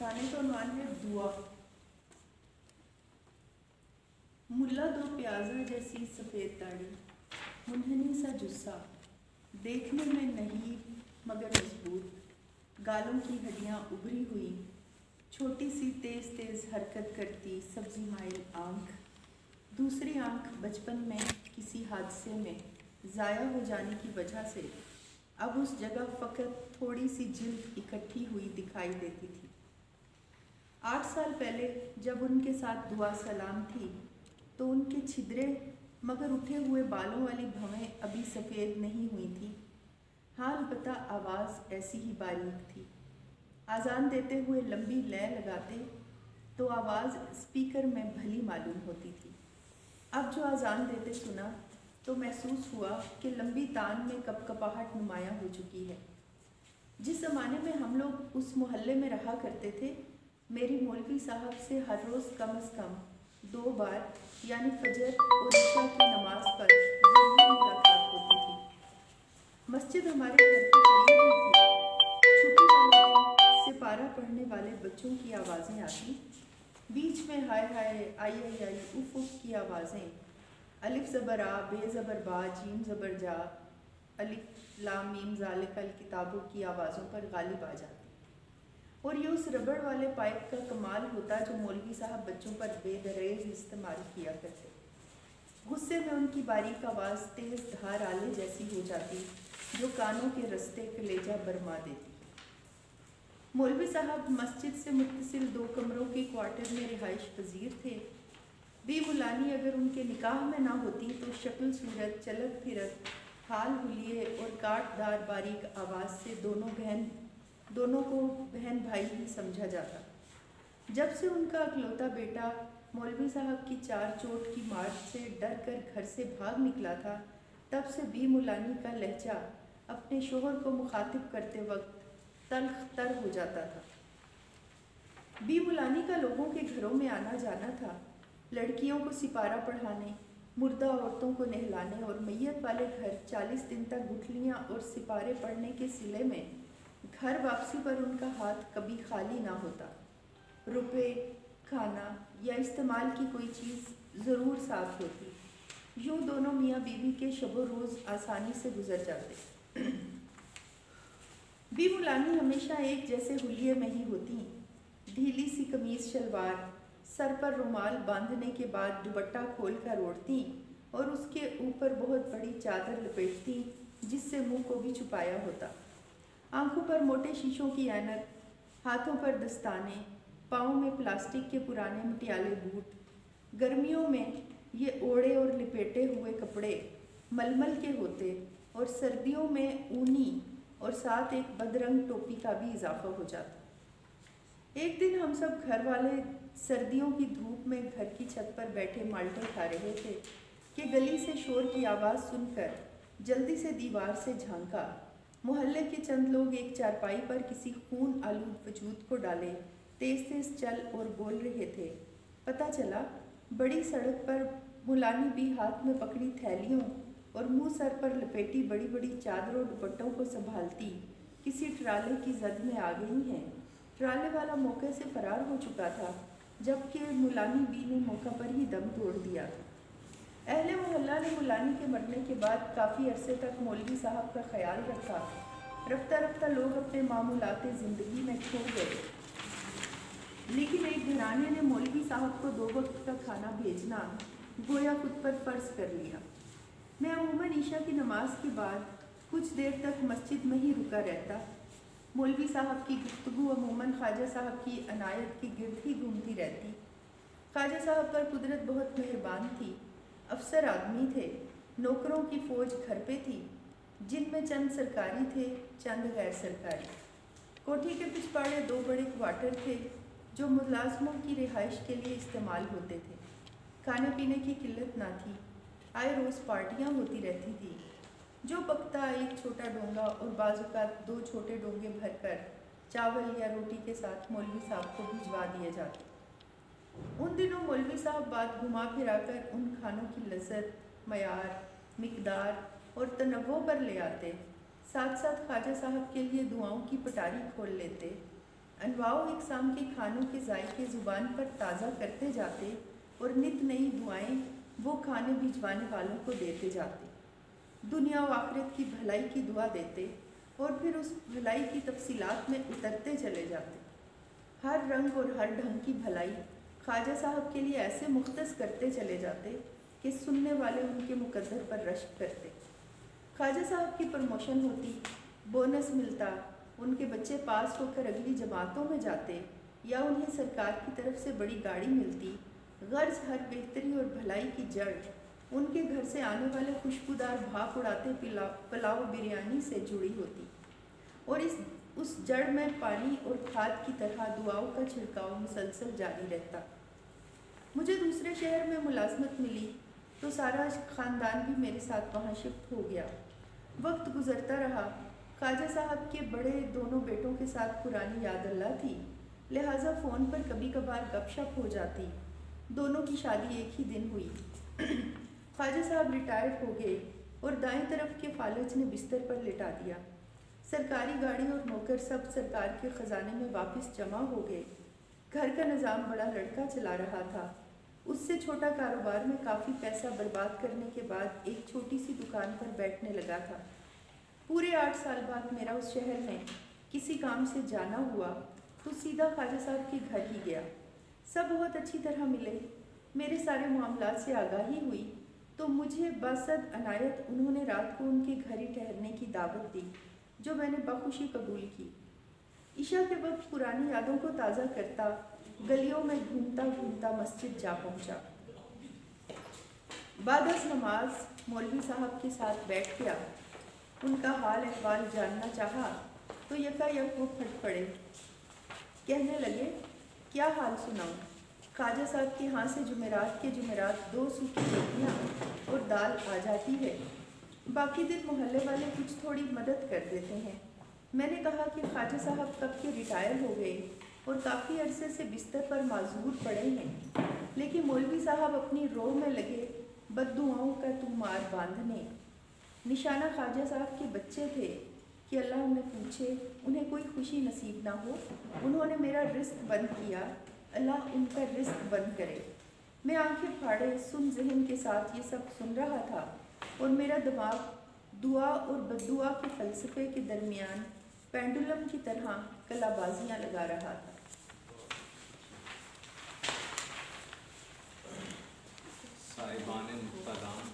अफसाने का उन्वान है दुआ। मुल्ला दो प्याजा जैसी सफ़ेद दाढ़ी, मुन्हनी सा जुस्सा, देखने में नहीं मगर मजबूत, गालों की हड्डियाँ उभरी हुई, छोटी सी तेज़ तेज़ हरकत करती सब्जी माइल आँख, दूसरी आँख बचपन में किसी हादसे में ज़ाया हो जाने की वजह से अब उस जगह फ़कत थोड़ी सी जिल्द इकट्ठी हुई दिखाई देती थी। 8 साल पहले जब उनके साथ दुआ सलाम थी तो उनके छिद्रे मगर उठे हुए बालों वाली भवें अभी सफ़ेद नहीं हुई थी। हाँ, अलबत्ता आवाज़ ऐसी ही बारीक थी। आज़ान देते हुए लंबी लय लगाते तो आवाज़ स्पीकर में भली मालूम होती थी। अब जो आज़ान देते सुना तो महसूस हुआ कि लंबी तान में कपकपाहट नुमायाँ हो चुकी है। जिस ज़माने में हम लोग उस मोहल्ले में रहा करते थे, मेरी मौलवी साहब से हर रोज़ कम अज़ कम 2 बार यानी फजर और इशा की नमाज पर ज़रूर मुलाकात होती थी। मस्जिद हमारे घर के करीब ही थी। छुट्टी वाले दिन सिपारा पढ़ने वाले बच्चों की आवाज़ें आती, बीच में हाय हाय, आई आई आई, उफ उफ की आवाज़ें, अलिफ ज़बर आ, बे ज़बर बा, जीम ज़बर जा, अलिफ लाम मीम ज़ालिकल किताबों की आवाज़ों पर गालिब आ जाती। और ये उस रबड़ वाले पाइप का कमाल होता जो मौलवी साहब बच्चों पर बेदरेज इस्तेमाल किया करते। गुस्से में उनकी बारीक आवाज़ तेज़ धार आले जैसी हो जाती जो कानों के रस्ते कलेजा बरमा देती। मौलवी साहब मस्जिद से मुत्तसिल 2 कमरों के क्वार्टर में रिहाइश पजीर थे। बी मुलानी अगर उनके निकाह में ना होती तो शक्ल सूरत, चलत फिरत, हाल हुलिये और काटदार बारीक आवाज़ से दोनों को बहन भाई ही समझा जाता। जब से उनका अकलौता बेटा मौलवी साहब की 4 चोट की मार से डर कर घर से भाग निकला था, तब से बी मुलानी का लहजा अपने शोहर को मुखातिब करते वक्त तल्ख तर हो जाता था। बी मुलानी का लोगों के घरों में आना जाना था। लड़कियों को सिपारा पढ़ाने, मुर्दा औरतों को नहलाने और मैयत वाले घर 40 दिन तक गुठलियाँ और सिपारे पढ़ने के सिले में घर वापसी पर उनका हाथ कभी खाली ना होता। रुपए, खाना या इस्तेमाल की कोई चीज़ ज़रूर साथ होती। यूँ दोनों मियाँ बीवी के शबो रोज़ आसानी से गुजर जाते। बी मुलानी हमेशा एक जैसे हुलिये में ही होती। ढीली सी कमीज़ शलवार, सर पर रुमाल बांधने के बाद दुपट्टा खोल कर ओढ़ती और उसके ऊपर बहुत बड़ी चादर लपेटती जिससे मुंह को भी छुपाया होता। आंखों पर मोटे शीशों की ऐनक, हाथों पर दस्ताने, पाँव में प्लास्टिक के पुराने मटियाले बूट। गर्मियों में ये ओढ़े और लिपेटे हुए कपड़े मलमल के होते और सर्दियों में ऊनी और साथ एक बदरंग टोपी का भी इजाफा हो जाता। एक दिन हम सब घर वाले सर्दियों की धूप में घर की छत पर बैठे माल्टे खा रहे थे कि गली से शोर की आवाज़ सुनकर जल्दी से दीवार से झांका। मोहल्ले के चंद लोग एक चारपाई पर किसी खून आलूद वजूद को डाले तेज तेज चल और बोल रहे थे। पता चला बड़ी सड़क पर मुलानी भी हाथ में पकड़ी थैलियों और मुंह सर पर लपेटी बड़ी बड़ी चादरों दुपट्टों को संभालती किसी ट्राले की जद में आ गई हैं। ट्राले वाला मौके से फरार हो चुका था, जबकि मुलानी बी ने मौका पर ही दम तोड़ दिया था। अहले मोहल्ला ने मुलानी के मरने के बाद काफ़ी अरसे तक मौलवी साहब का ख्याल रखा। रफ्ता रफ्ता लोग अपने मामूलाते ज़िंदगी में खो गए, लेकिन एक घराने ने मौलवी साहब को 2 वक्त का खाना भेजना गोया खुद पर फ़र्ज कर लिया। मैं अमूमन ईशा की नमाज के बाद कुछ देर तक मस्जिद में ही रुका रहता। मौलवी साहब की गुफ्तगू अमूमन ख्वाजा साहब की अनायत के गिर्द ही घूमती रहती। ख्वाजा साहब पर कुदरत बहुत मेहरबान थी। अफसर आदमी थे, नौकरों की फ़ौज घर पे थी, जिनमें चंद सरकारी थे, चंद गैर सरकारी। कोठी के पिछवाड़े 2 बड़े क्वार्टर थे जो मुलाजमों की रिहाइश के लिए इस्तेमाल होते थे। खाने पीने की किल्लत ना थी, आए रोज़ पार्टियाँ होती रहती थी। जो पकता एक छोटा डोंगा और बाज़-औक़ात 2 छोटे डोंगे भरकर चावल या रोटी के साथ मौलवी साहब को भिजवा दिए जाते। उन दिनों मौलवी साहब बात घुमा फिराकर उन खानों की लज़्ज़त, मयार, मिकदार और तनव्वो पर ले आते। साथ साथ ख्वाजा साहब के लिए दुआओं की पटारी खोल लेते। انواع و اقسام کے کھانوں کے ذائقے زبان پر تازہ کرتے جاتے اور نت نئی دعائیں وہ کھانے بھجوانے والوں کو دیتے جاتے، دنیا و آخرت کی بھلائی کی دعا دیتے اور پھر اس بھلائی کی تفصیلات میں اترتے چلے جاتے۔ ہر رنگ اور ہر ڈھنگ کی بھلائی خواجہ صاحب کے لیے ایسے مختص کرتے چلے جاتے کہ سننے والے ان کے مقدر پر رشک کرتے۔ خواجہ صاحب کی پروموشن ہوتی، بونس ملتا، ان کے بچے پاس ہو کر اگلی جماعتوں میں جاتے یا انہیں سرکار کی طرف سے بڑی گاڑی ملتی، غرض ہر بہتری اور بھلائی کی جڑ ان کے گھر سے آنے والے خوشبودار بھاپ اڑاتے پلاؤ بریانی سے جڑی ہوتی، اور اس جڑ میں پانی اور کھاد کی طرح دعاؤں کا چھڑکاؤ مسلسل جاری رہتا۔ مجھے دوسرے شہر میں ملازمت ملی تو سارا خاندان بھی میرے ساتھ وہاں شفٹ ہو گیا۔ وقت گزرتا رہا، خواجہ صاحب کے بڑے دونوں بیٹوں کے ساتھ پرانی یاد اللہ تھی، لہٰذا فون پر کبھی کبھار گپ شپ ہو جاتی۔ دونوں کی شادی ایک ہی دن ہوئی۔ خواجہ صاحب ریٹائرڈ ہو گئے اور دائیں طرف کے فالج نے بستر پر لٹا دیا۔ سرکاری گاڑی اور نوکر سب سرکار کے خزانے میں واپس جمع ہو گئے۔ گھر کا نظام بڑا لڑکا چلا رہا تھا، اس سے چھوٹا کاروبار میں کافی پیسہ برباد کرنے کے بعد ایک چھوٹی سی دکان پر بیٹھنے لگا تھا۔ پورے 8 سال بعد میرا اس شہر میں کسی کام سے جانا ہوا تو سیدھا خواجہ صاحب کے گھر ہی گیا۔ سب بہت اچھی طرح ملے، میرے سارے معاملات سے آگاہی ہوئی تو مجھے بصد عنایت انہوں نے رات کو ان کے گھر ہی ٹھہرنے کی دعوت دی، جو میں نے بخوشی قبول کی۔ عشاء کے وقت پرانی یادوں کو تازہ کرتا گلیوں میں گھومتا گھومتا مسجد جا پہنچا۔ بعد از نماز مولوی صاحب کے ساتھ بیٹھ گیا۔ ان کا حال احوال جاننا چاہا تو یکا یک وہ پھٹ پڑے، کہنے لگے کیا حال سناؤں؟ خواجہ صاحب کے ہاں سے جمعرات کے جمعرات 2 سوکھی روٹیاں اور دال آ جاتی ہے، باقی دن محلے والے کچھ تھوڑی مدد کر دیتے ہیں۔ میں نے کہا کہ خواجہ صاحب کب کے ریٹائر ہو گئے اور کافی عرصے سے بستر پر معذور پڑے ہیں، لیکن مولوی صاحب اپنی روح میں لگے بد دعاؤں کا مار باندھنے۔ نشانہ خواجہ صاحب کے بچے تھے کہ اللہ انہیں پوچھے، انہیں کوئی خوشی نصیب نہ ہو، انہوں نے میرا رزق بند کیا، اللہ ان کا رزق بند کرے۔ میں آنکھیں پھاڑے سن ذہن کے ساتھ یہ سب سن رہا تھا اور میرا دماغ دعا اور بددعا کے فلسفے کے درمیان پینڈولم کی طرح کلا بازیاں لگا رہا تھا۔ صاحبان محترم،